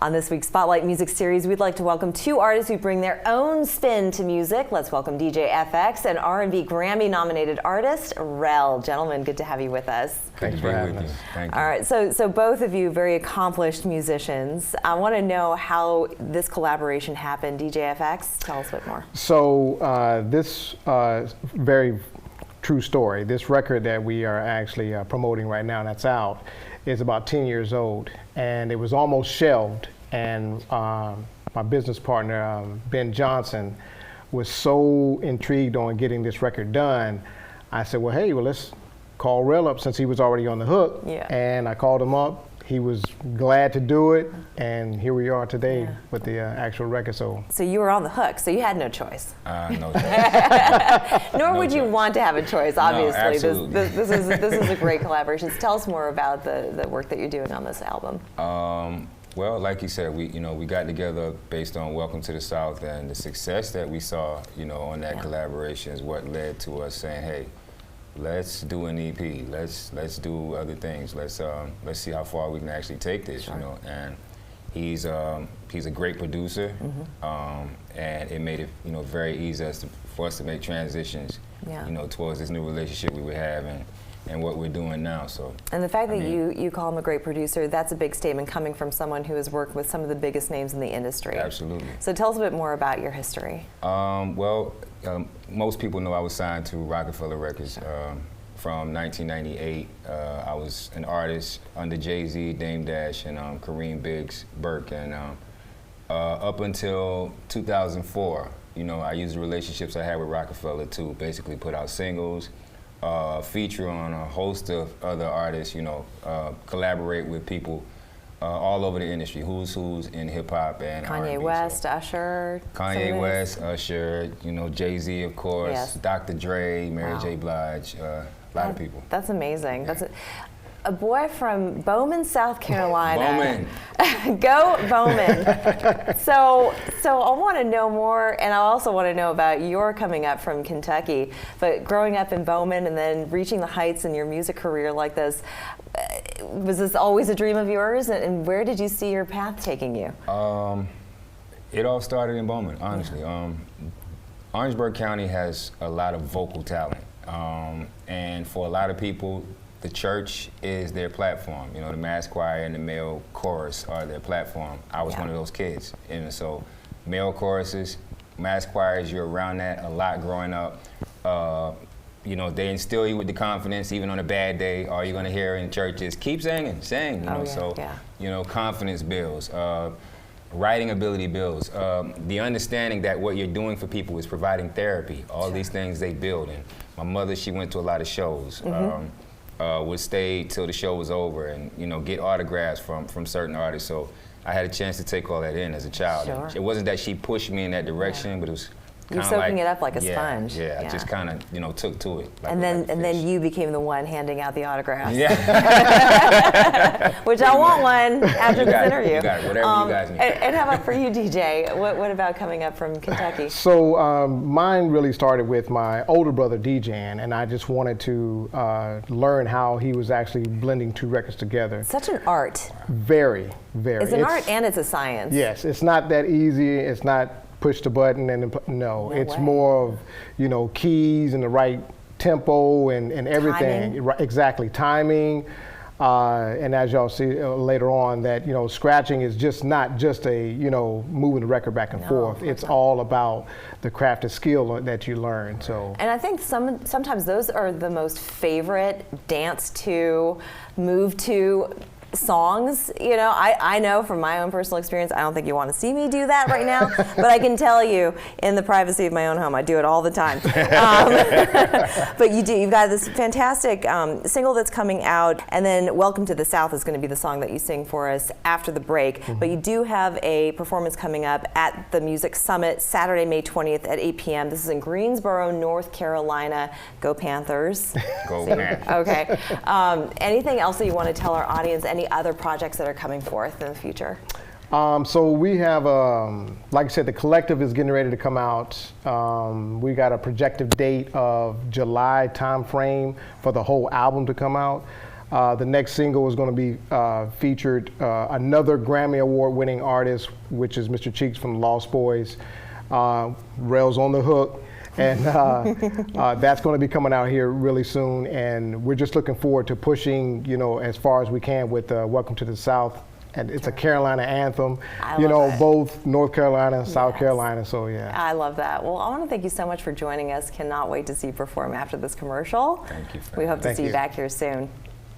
On this week's Spotlight Music Series, we'd like to welcome two artists who bring their own spin to music. Let's welcome DJ FX and R&B Grammy-nominated artist Rell. Gentlemen, good to have you with us. Thanks for having us. Thank you. All right, so both of you very accomplished musicians. I want to know how this collaboration happened. DJ FX, tell us a bit more. So this very true story. This record that we are actually promoting right now, that's out, is about 10 years old, and it was almost shelved. And my business partner, Ben Johnson, was so intrigued on getting this record done. I said, well, hey, let's call Rell up since he was already on the hook. Yeah. And I called him up. He was glad to do it, and here we are today with the actual record. So you were on the hook, so you had no choice. No choice. Nor would you want to have a choice, obviously. No, this is a great collaboration. Tell us more about the work that you're doing on this album. Well, like you said, we got together based on Welcome to the South, and the success that we saw, on that collaboration is what led to us saying, hey, let's do an EP. Let's do other things. Let's see how far we can actually take this. Sure. And he's a great producer, and it made it very easy for us to make transitions, towards this new relationship we were having and what we're doing now. So. And the fact that you call him a great producer, that's a big statement coming from someone who has worked with some of the biggest names in the industry. Absolutely. So tell us a bit more about your history. Most people know I was signed to Rockefeller Records from 1998. I was an artist under Jay-Z, Dame Dash, and Kareem Biggs Burke. And up until 2004, I used the relationships I had with Rockefeller to basically put out singles, feature on a host of other artists, collaborate with people all over the industry, who's in hip hop and Kanye R&B, West, Usher. Kanye West, Usher, Jay-Z, of course, yes. Dr. Dre, Mary J. Blige, a lot of people. That's amazing. That's a boy from Bowman, South Carolina. Bowman. Go Bowman. So I want to know more, and I also want to know about your coming up from Kentucky, but growing up in Bowman and then reaching the heights in your music career like this. Was this always a dream of yours, and where did you see your path taking you? It all started in Bowman, honestly. Orangeburg County has a lot of vocal talent, and for a lot of people, the church is their platform. The mass choir and the male chorus are their platform. I was one of those kids, and so male choruses, mass choirs, you're around that a lot growing up. They instill you with the confidence, even on a bad day. All you're gonna hear in church is keep singing, sing. Confidence builds, writing ability builds, the understanding that what you're doing for people is providing therapy. All these things they build. And my mother, she went to a lot of shows. Would stay till the show was over and get autographs from certain artists. So I had a chance to take all that in as a child. Sure. It wasn't that she pushed me in that direction, but it was. You're soaking it up like a sponge. Yeah, I just kind of, took to it. And then you became the one handing out the autographs. Yeah. Which I want one after this interview. You got it, whatever you guys need. And how about for you, DJ? What about coming up from Kentucky? So mine really started with my older brother, DJing, and I just wanted to learn how he was actually blending two records together. Such an art. Very, very. It's an art and it's a science. Yes, it's not that easy. It's not push the button and no, it's way. more of keys and the right tempo and everything. Timing. Exactly, timing. And as y'all see later on, that scratching is just not just a moving the record back and forth. It's all about the craft and skill that you learn. So. And I think sometimes those are the most favorite dance to, move to songs. I know from my own personal experience, I don't think you want to see me do that right now, but I can tell you in the privacy of my own home, I do it all the time. But you've got this fantastic single that's coming out, and then Welcome to the South is going to be the song that you sing for us after the break. But you do have a performance coming up at the Music Summit Saturday, May 20th at 8 p.m. This is in Greensboro, North Carolina. Go Panthers. Go Panthers. Okay. Anything else that you want to tell our audience? Any other projects that are coming forth in the future? So we have, like I said, the collective is getting ready to come out. We got a projected date of July time frame for the whole album to come out. The next single is going to be featured another Grammy Award-winning artist, which is Mr. Cheeks from Lost Boys. Rell's on the hook, and that's going to be coming out here really soon. And we're just looking forward to pushing, as far as we can with Welcome to the South. And it's a Carolina anthem, both North Carolina and South Carolina. So yeah. I love that. Well, I want to thank you so much for joining us. Cannot wait to see you perform after this commercial. Thank you. We hope to see you back here soon.